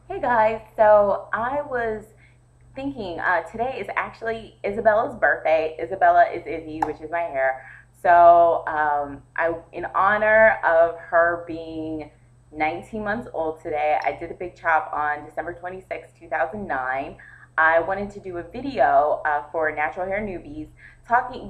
Hey guys, so I was thinking today is actually Isabella's birthday. Isabella is Izzy, which is my hair. So in honor of her being 19 months old today, I did a big chop on December 26, 2009. I wanted to do a video for natural hair newbies,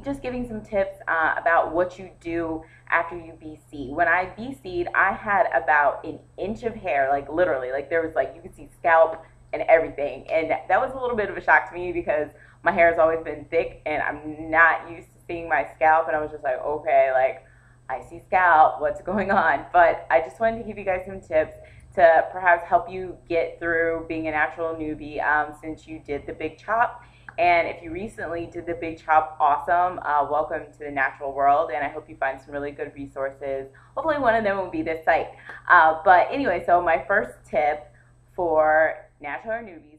just giving some tips about what you do after you BC'd. When I BC'd, I had about an inch of hair, like literally, like there was like you could see scalp and everything, and that was a little bit of a shock to me because my hair has always been thick and I'm not used to seeing my scalp, and I was just like, okay, like I see scalp, what's going on? But I just wanted to give you guys some tips to perhaps help you get through being a natural newbie since you did the big chop. And if you recently did the big chop, awesome. Welcome to the natural world, and I hope you find some really good resources. Hopefully one of them will be this site. But anyway, so my first tip for natural hair newbies.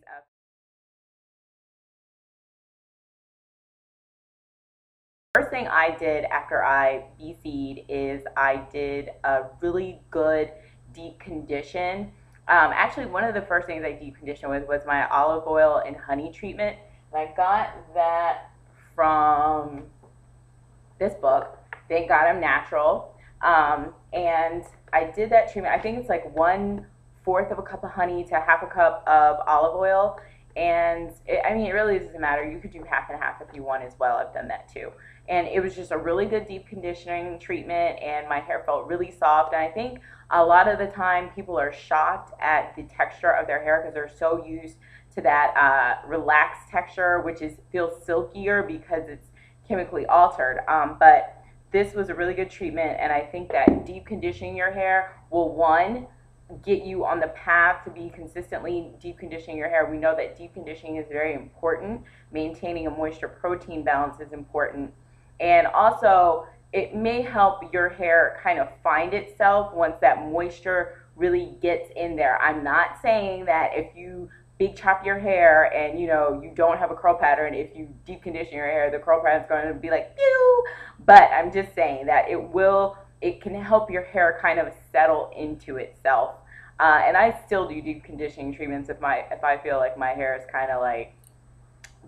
First thing I did after I BC'd is I did a really good deep condition. Actually, one of the first things I deep conditioned with was my olive oil and honey treatment. And I got that from this book. Thank God I'm natural. And I did that treatment. I think it's like 1/4 of a cup of honey to half a cup of olive oil. And I mean, it really doesn't matter. You could do half and half if you want as well. I've done that too. And it was just a really good deep conditioning treatment, and my hair felt really soft. And I think a lot of the time people are shocked at the texture of their hair because they're so used to that relaxed texture, which feels silkier because it's chemically altered. But this was a really good treatment, and I think that deep conditioning your hair will, one, get you on the path to be consistently deep conditioning your hair. We know that deep conditioning is very important. Maintaining a moisture protein balance is important. And also, it may help your hair kind of find itself once that moisture really gets in there. I'm not saying that if you big chop your hair and you don't have a curl pattern, if you deep condition your hair, the curl pattern is going to be like pew. But I'm just saying that it can help your hair kind of settle into itself. And I still do deep conditioning treatments if I feel like my hair is kind of like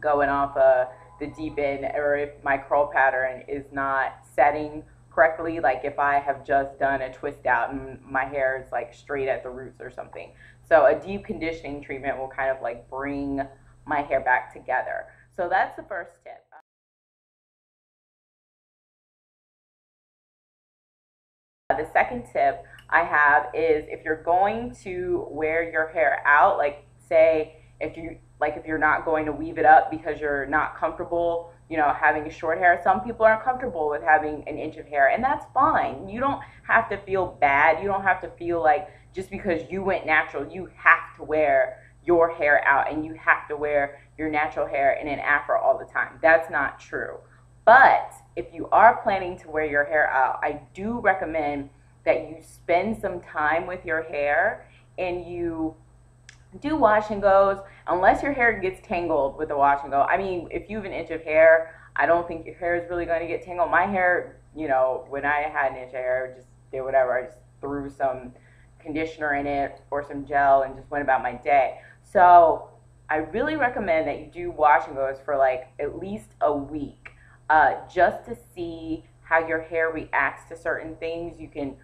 going off the deep end, or if my curl pattern is not setting correctly, like if I have just done a twist out and my hair is like straight at the roots or something. So a deep conditioning treatment will kind of like bring my hair back together. So that's the first tip. The second tip I have is, if you're going to wear your hair out, like say if you're not going to weave it up because you're not comfortable, having short hair. Some people aren't comfortable with having an inch of hair, and that's fine. You don't have to feel bad. You don't have to feel like just because you went natural, you have to wear your hair out and you have to wear your natural hair in an afro all the time. That's not true. But if you are planning to wear your hair out, I do recommend that you spend some time with your hair and you do wash and goes, unless your hair gets tangled with the wash and go. I mean, if you have an inch of hair, I don't think your hair is really going to get tangled. My hair, when I had an inch of hair, I just did whatever. I just threw some conditioner in it or some gel and just went about my day. So I really recommend that you do wash and goes for like at least a week, just to see how your hair reacts to certain things. You can,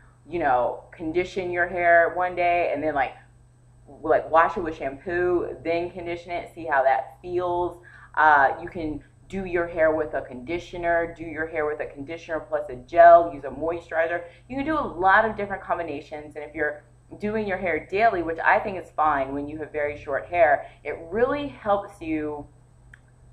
condition your hair one day and then like wash it with shampoo, then condition it, see how that feels. You can do your hair with a conditioner, do your hair with a conditioner plus a gel, use a moisturizer. You can do a lot of different combinations, and if you're doing your hair daily, which I think is fine when you have very short hair, it really helps you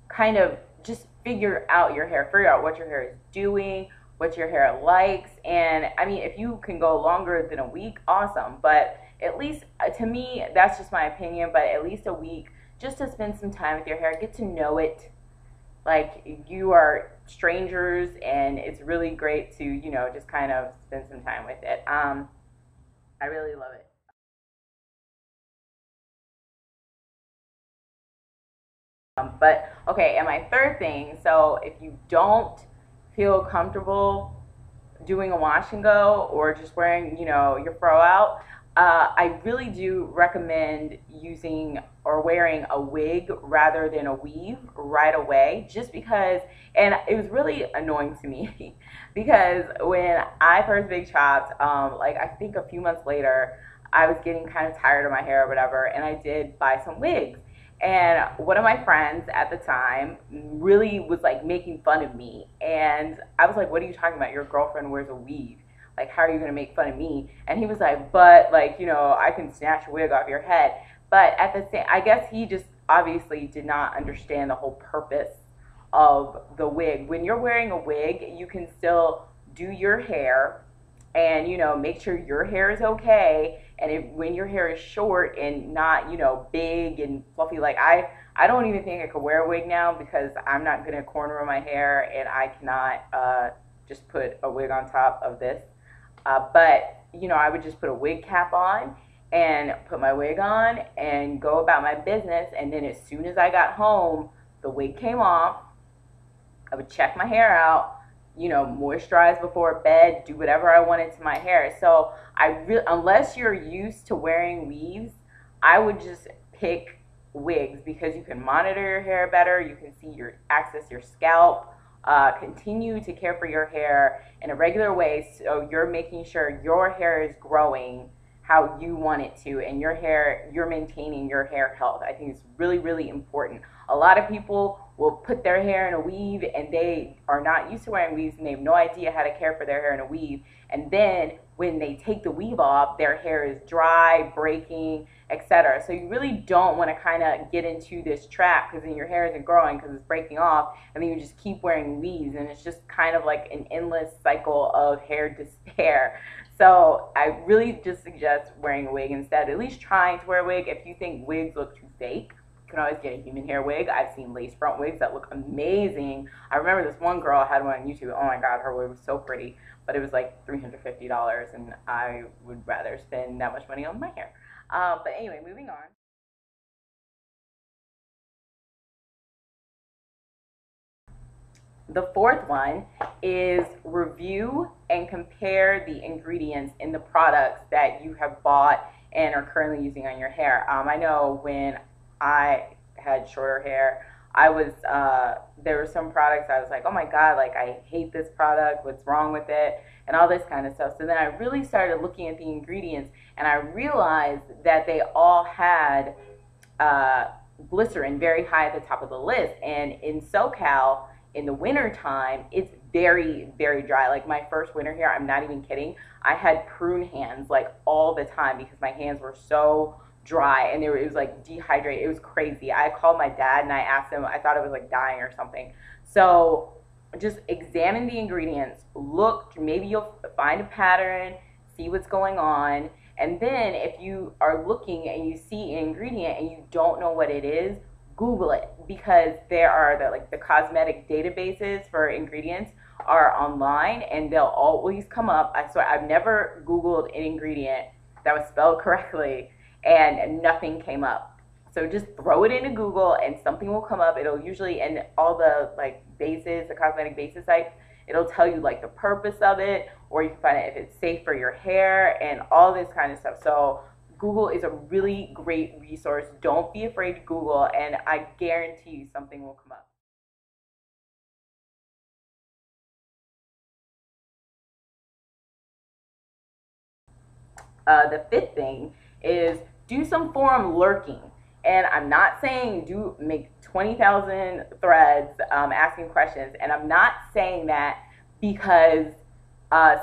kind of just figure out your hair, figure out what your hair is doing, what your hair likes. And I mean, if you can go longer than a week, awesome. But at least, to me, that's just my opinion, but at least a week just to spend some time with your hair, get to know it like you are strangers, and it's really great to, just kind of spend some time with it. I really love it. But okay, and my third thing, so if you don't feel comfortable doing a wash and go or just wearing, your fro out, I really do recommend using or wearing a wig rather than a weave right away, just because, and it was really annoying to me because when I first big chopped, like I think a few months later, I was getting kind of tired of my hair or whatever, and I did buy some wigs. And one of my friends at the time really was like making fun of me. And I was like, what are you talking about? Your girlfriend wears a weave. Like, how are you going to make fun of me? And he was like, but, like, you know, I can snatch a wig off your head. But at the same, I guess he just obviously did not understand the whole purpose of the wig. When you're wearing a wig, you can still do your hair and, you know, make sure your hair is okay. And when your hair is short and not, you know, big and fluffy, like I don't even think I could wear a wig now because I'm not going to cornrow my hair and I cannot just put a wig on top of this. But, you know, I would just put a wig cap on and put my wig on and go about my business. And then as soon as I got home, the wig came off. I would check my hair out, you know, moisturize before bed, do whatever I wanted to my hair. So unless you're used to wearing weaves, I would just pick wigs because you can monitor your hair better. You can see access your scalp. Continue to care for your hair in a regular way, so you're making sure your hair is growing how you want it to, and you're maintaining your hair health. I think it's really, really important. A lot of people will put their hair in a weave and they are not used to wearing weaves and they have no idea how to care for their hair in a weave. And then when they take the weave off, their hair is dry, breaking, etc. So you really don't want to kind of get into this trap because then your hair isn't growing because it's breaking off, and then you just keep wearing weaves, and it's just kind of like an endless cycle of hair despair. So I really just suggest wearing a wig instead, at least trying to wear a wig. If you think wigs look too fake, you can always get a human hair wig. I've seen lace front wigs that look amazing. I remember this one girl had one on YouTube. Oh my God, her wig was so pretty, but it was like $350, and I would rather spend that much money on my hair. But anyway, moving on. The fourth one is review and compare the ingredients in the products that you have bought and are currently using on your hair. I know when I had shorter hair, there were some products I was like, oh my God, like I hate this product, what's wrong with it, and all this kind of stuff. So then I really started looking at the ingredients, and I realized that they all had glycerin very high at the top of the list. And in SoCal, in the winter time, it's very, very dry. Like my first winter here, I'm not even kidding, I had prune hands like all the time because my hands were so dry and it was like dehydrated. It was crazy. I called my dad and I asked him, I thought it was like dying or something. So just examine the ingredients, look, maybe you'll find a pattern, see what's going on. And then if you are looking and you see an ingredient and you don't know what it is, Google it, because there are the cosmetic databases for ingredients are online and they'll always come up. I swear I've never Googled an ingredient that was spelled correctly and nothing came up. So just throw it into Google and something will come up. It'll usually, and all the bases, the cosmetic bases sites, it'll tell you the purpose of it, or you can find it if it's safe for your hair and all this kind of stuff. So Google is a really great resource. Don't be afraid to Google, and I guarantee you something will come up. The fifth thing is do some forum lurking. And I'm not saying make 20,000 threads asking questions. And I'm not saying that because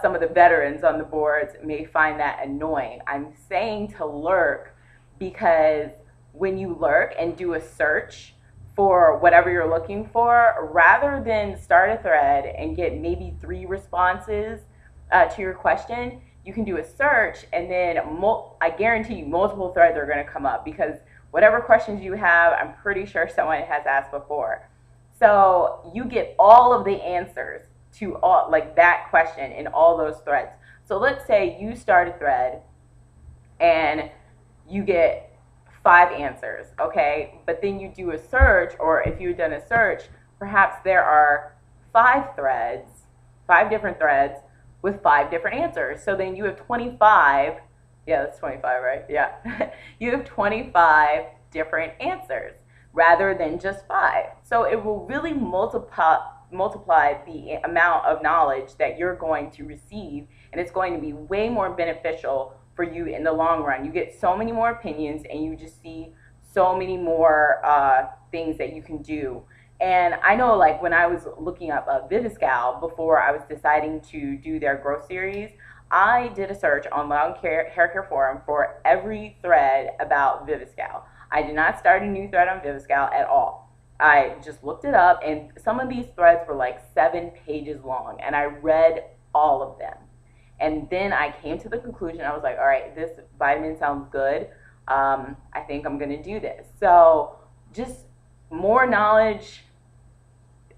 some of the veterans on the boards may find that annoying. I'm saying to lurk because when you lurk and do a search for whatever you're looking for, rather than start a thread and get maybe 3 responses to your question, you can do a search and then I guarantee you multiple threads are going to come up because whatever questions you have, I'm pretty sure someone has asked before. So you get all of the answers to all that question in all those threads. So let's say you start a thread and you get 5 answers, okay? But then you do a search, or if you've done a search, perhaps there are 5 threads, 5 different threads with 5 different answers. So then you have 25 Yeah, that's 25, right? Yeah. You have 25 different answers rather than just five. So it will really multiply the amount of knowledge that you're going to receive, and it's going to be way more beneficial for you in the long run. You get so many more opinions, and you just see so many more things that you can do. And I know, like, when I was looking up Viviscal before I was deciding to do their growth series, I did a search on Long Hair Care Forum for every thread about Viviscal. I did not start a new thread on Viviscal at all. I just looked it up, and some of these threads were like 7 pages long, and I read all of them. And then I came to the conclusion, I was like, all right, this vitamin sounds good. I think I'm going to do this. So just more knowledge,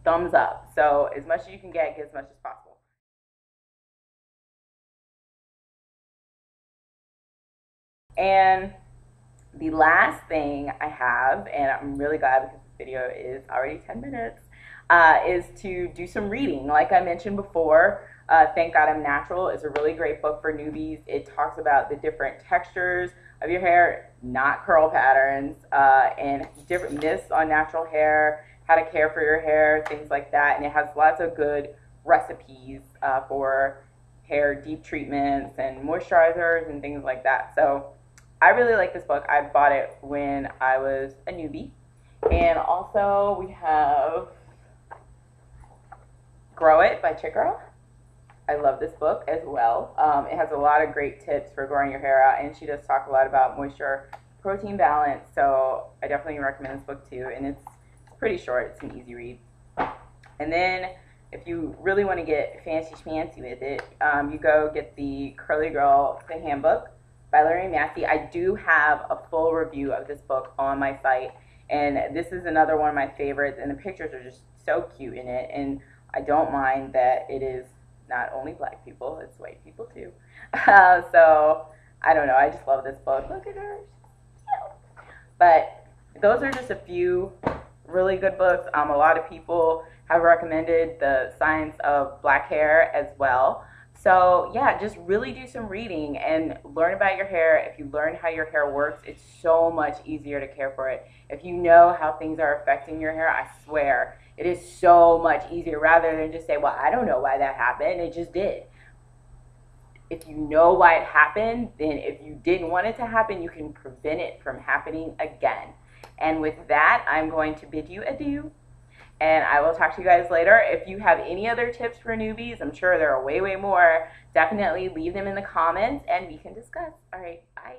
thumbs up. So as much as you can get as much as possible. And the last thing I have, and I'm really glad because this video is already 10 minutes, is to do some reading. Like I mentioned before, Thank God I'm Natural is a really great book for newbies. It talks about the different textures of your hair, not curl patterns, and different myths on natural hair, how to care for your hair, things like that. And it has lots of good recipes for hair deep treatments and moisturizers and things like that. So I really like this book. I bought it when I was a newbie. And also we have Grow It by Chick Girl. I love this book as well. It has a lot of great tips for growing your hair out, and she does talk a lot about moisture protein balance, so I definitely recommend this book too. And it's pretty short, it's an easy read. And then if you really want to get fancy schmancy with it, you go get the Curly Girl, the Handbook by Larry Massey. I do have a full review of this book on my site, and this is another one of my favorites, and the pictures are just so cute in it, and I don't mind that it is not only black people, it's white people too. So I don't know, I just love this book. Look at her, she's cute. But those are just a few really good books. A lot of people have recommended The Science of Black Hair as well. So yeah, just really do some reading and learn about your hair. If you learn how your hair works, it's so much easier to care for it. If you know how things are affecting your hair, I swear, it is so much easier rather than just say, well, I don't know why that happened, it just did. If you know why it happened, then if you didn't want it to happen, you can prevent it from happening again. And with that, I'm going to bid you adieu. And I will talk to you guys later. If you have any other tips for newbies, I'm sure there are way, way more. Definitely leave them in the comments and we can discuss. All right, bye.